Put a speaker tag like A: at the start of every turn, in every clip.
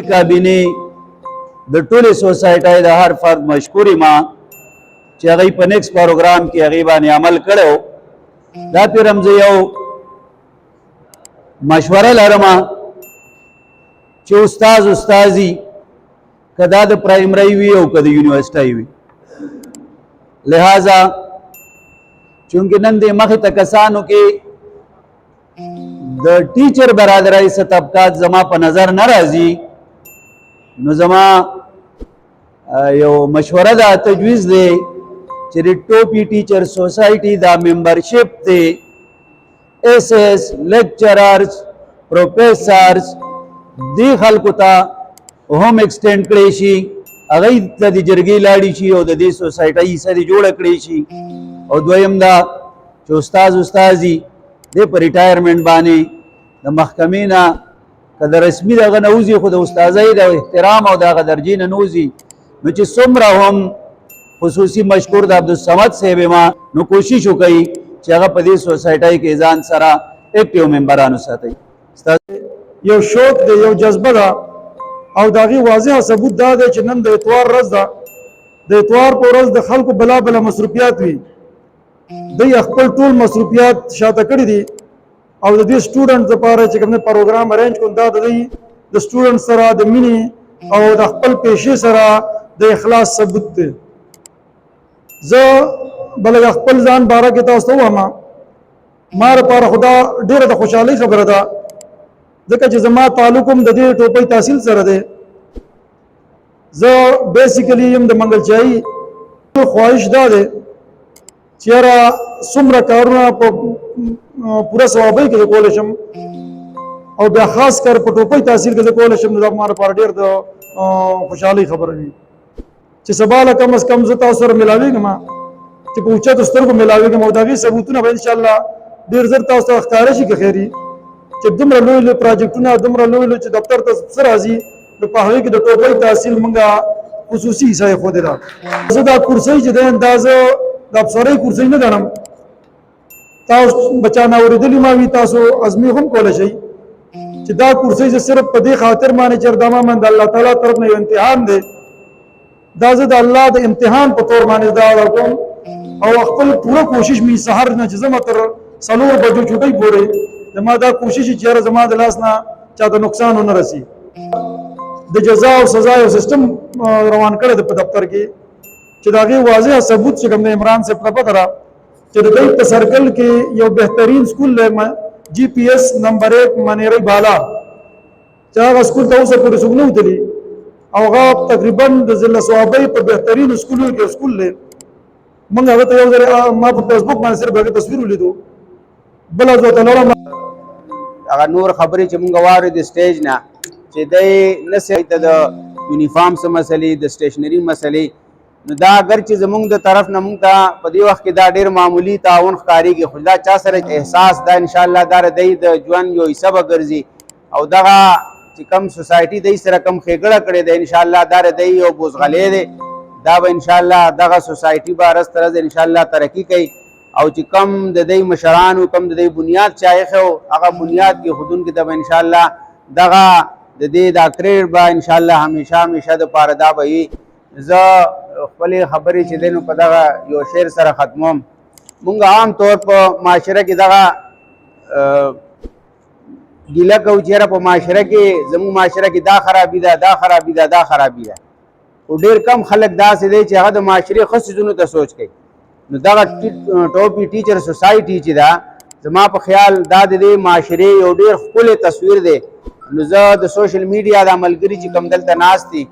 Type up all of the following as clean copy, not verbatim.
A: کابینه د ټولې سوسایټۍ د هر فرد مشکوري ما چې هغوی په نیکس پروګرام کې هغې باندې عمل کړی دا پرې هم زه یو مشوره لرمه چې استازي که دا د پرایمري وي او که د یونیورسټۍ وي لہذا چونکې نن دې مخې ته کسانو کې د ټیچر برادرۍ څه طبقات زما په نظر نه راځي نو زما یو مشوره ده تجویز دی چې د ټوپي ټیچر سوسایټي دا ممبرشپ دی SS لیکچررز پروفیسرز دې خلکو ته هم ایکسټینډ کړی شي هغوی ته د جرګې لاړې شي او د دې سوسایټۍ حصه دې جوړه کړی شي او دویم دا چې استازي دې په ریټایرمنټ باندې د محکمې نه که د رسمي دغه نه وځي خو د استازۍ د احترام او د هغه درجې نه نه وځي نو چې څومره هم خصوصي مشکور د عبدالصمد صاحب ما نو کوشش وکړي چې هغه په دې سوسایټۍ کې ځان سره اکټیو ممبران وساتئ
B: یو شوق دی یو جذبه ده او د هغې واضح ثبوت دا دی چې نن د اتوار ورځ ده د اتوار په ورځ د خلکو بلا مصروفیات وي دوی خپل ټول مصروفیات شاته کړي دي او د دې سټوډنټ لپاره چې کوم پروګرام ارینج کوم دا د سټوډنټ سره د مینې او د خپل پیشې سره د اخلاص ثبوت دی زه بلکې خپل ځان باره کې تاسو ته وایم ما لپاره خدا ډېره د خوشحالۍ خبره ده ځکه چې زما تعلق هم د دې ټوپۍ تحصیل سره دی زه بیسیکلی یم د منګلچایي خواهش دا دی چې یاره څومره کارونه په پوره ثوابۍ کې زه کولی شم او بیا خاص کر په ټوپۍ تحصیل کې زه کولی شم نو دا ما لپاره ډېر د خوشحالۍ خبره وي چې سبا له کم از کم زه تاسو سره ملاوېږم چې په اوچتو سترګو ملاوېږم او د هغې ثبوتونه به انشاءالله ډېر زر تاسو ته ښکاره شي که خیري چې دومره لوی لوی پراجیکټونه دومره لوی لوی چې دفتر ته څه راځي نو په هغې کې د ټوپۍ تحصیل مونږه خصوصي حصه یې ښودې ده زه دا کورسۍ چې دی دا زه د افسرۍ کورسۍ نه ګڼم تاسو بچان اورېدلي ما وي تاسو ازمي هم کولی شئ چې دا کورسۍ زه صرف په دې خاطر باندې چې دا ما من د الله تعالی طرف نه یو امتحان دی دا زه د الله د امتحان په طور باندې دا اړه کوم او خپل پوره کوشش مې سهار نه چې زما تر 4 بجو چوټۍ پورې زما دا کوشش چې یاره زما د لاس نه چاته نقصان ونه رسي د جزا او سزا یو سیستم روان کړی دی په دفتر کې چې د هغې واضح ثبوت چې کوم د عمران صاحب ته پته ده چې د دوی په سرکل کې یو بهترین سکول دی GPS نمبر 1 منیری بالا چې هغه سکول ته اوسه پورې څوک نه وتلي او هغه تقریبا د ضلع صوابۍ په بهترینو سکولونو کې سکول دی موږ هغه ته یو ځل ما په فیسبوک باندې صرف هغې تصویر ولیدو بله زه ته لرم
C: هغه نور خبرې چې موږ واورو د سټیج نه چې دی نه صحیح ته د یونیفارم څه مسلې د سټیشنري مسلې نو دا اگر چې زمونږ د طرف نه موږ ته په دې وخت کې دا ډېر معمولي تعاون ښکارېږي خو دا چا سره احساس دا انشاءالله دا د دوی د ژوند یو حصه به ګرځي او دغه چې کم سوسایټي دوی سره کم ښېګړه کړې ده انشاءالله دا د دوی یو بوزغلی دی دا به انشاءالله دغه سوسایټي به رز ترز انشاءالله ترقي کوي او چې کم د دوی مشرانو کم د دوی بنیاد چا ایښی هغه بنیاد کې ښودونکي ته به انشاءالله دغه د دې دا کریډ به انشاءالله همیشه دپاره دا به وي زه خپلې خبرې چې دی نو په دغه یو شعر سره ختموم مونږ عام طور په معاشره کې دغه ګیله کوو چې یاره په معاشره کې زموږ معاشره کې دا خرابي ده دا خرابي ده دا خرابي ده خو ډېر کم خلک داسې دی چې هغه د معاشرې ښه څیزونو ته سوچ کوي نو دغه ټوپي ټیچر سوسایټي چې ده زما په خیال دا د دې معاشرې یو ډېر ښکلی تصویر دی نو زه د سوشل میډیا دا ملګري چې کوم دلته ناست دي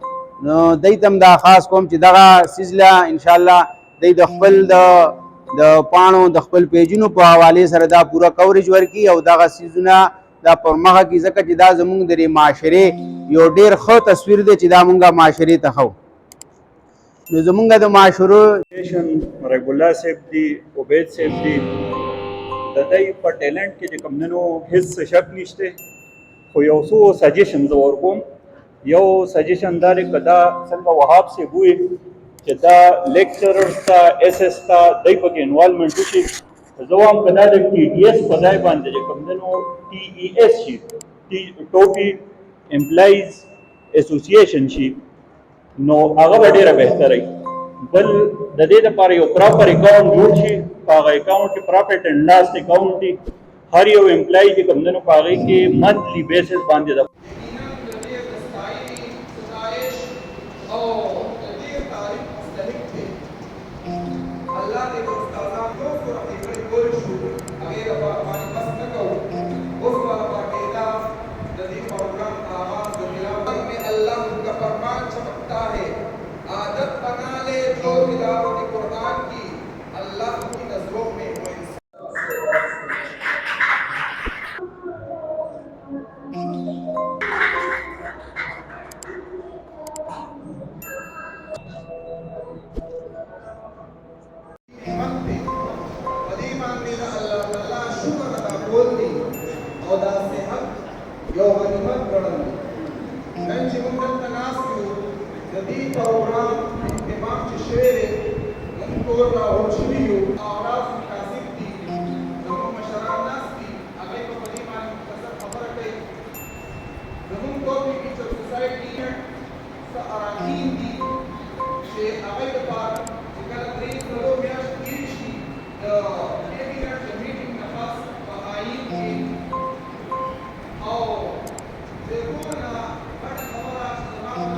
C: نو دوی ته هم دا خاص کوم چې دغه څیز له انشاءالله دوی د خپل د پاڼو د خپل پیجونو په حوالې سره دا پوره کوریج ورکړي او دغه څیزونه دا پر مخه کړي ځکه چې دا زموږ د معاشرې یو ډېر ښه تصویر دی چې دا مونږ معاشرې ته ښو نو زمونږ د معاشرو
D: رګ صاحب دي عبید صاحب دي د دوی په ټیلنټ کې چې کوم نو هیڅ شک نشته خو یو څو سجیشنز ورکوم یو سجیشن دا دی که دا څنګه وهاب صاحب وویل چې دا لیکچررز ته SS ته دوی پکې انوالومنټ وشي زه وایم که دا د TTS په ځای باندې چې کوم دی نو TES شي ټوپي امپلایز एसोसिएशन شي نو هغه به ډیره بهتره وي. بل د دې لپاره یو پراپر اکاونټ جوړ شي، په هغه اکاونټ کې پراپرټ اینډ لاست اکاونټ دی، هر یو امپلای چې کوم دنو په هغې کې منتلی بیسس باندې د
E: आदत बना ले जो तिलावत कुरान की अल्लाह की नजरों में वो प्रोग्राम इमाम शेरे उनको राहुल आवाज मुतासिब थी नमो मशरानास थी आगे को कलीमान मुख्तसर खबर कई नमो को भी टीचर सोसाइटी है अराकीन थी से आगे के बाद जिकल ग्रीन लोगों में ईर्षी कैबिनेट मीटिंग नफास आईन की और देखो ना बड़ा खबर आज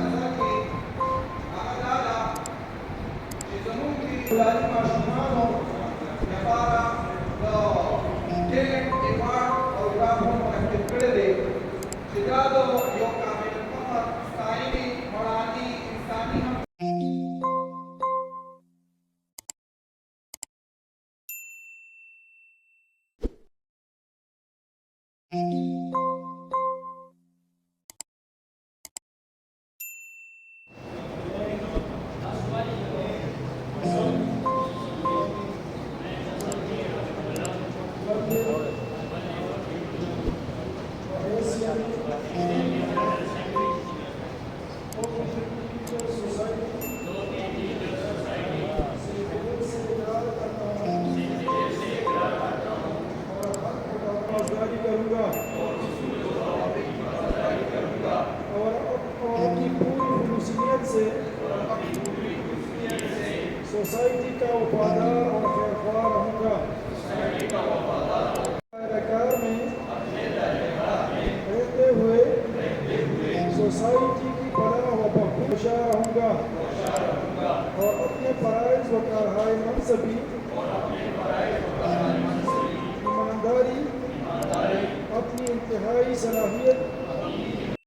E: नजर के Lali Mashumano, Navara, the Talent Award, or Ramon Activity, Chicago, Yoka, Saini, Morani, Insani. Society का वफादार और खैरख्वाह रहूँगा। सरकार में रहते हुए सोसाइटी की फलाह व बखूश रहूँगा और अपने फ़राइज़ व कारहाय मनसबी ईमानदारी अपनी इंतहाई सलाहियत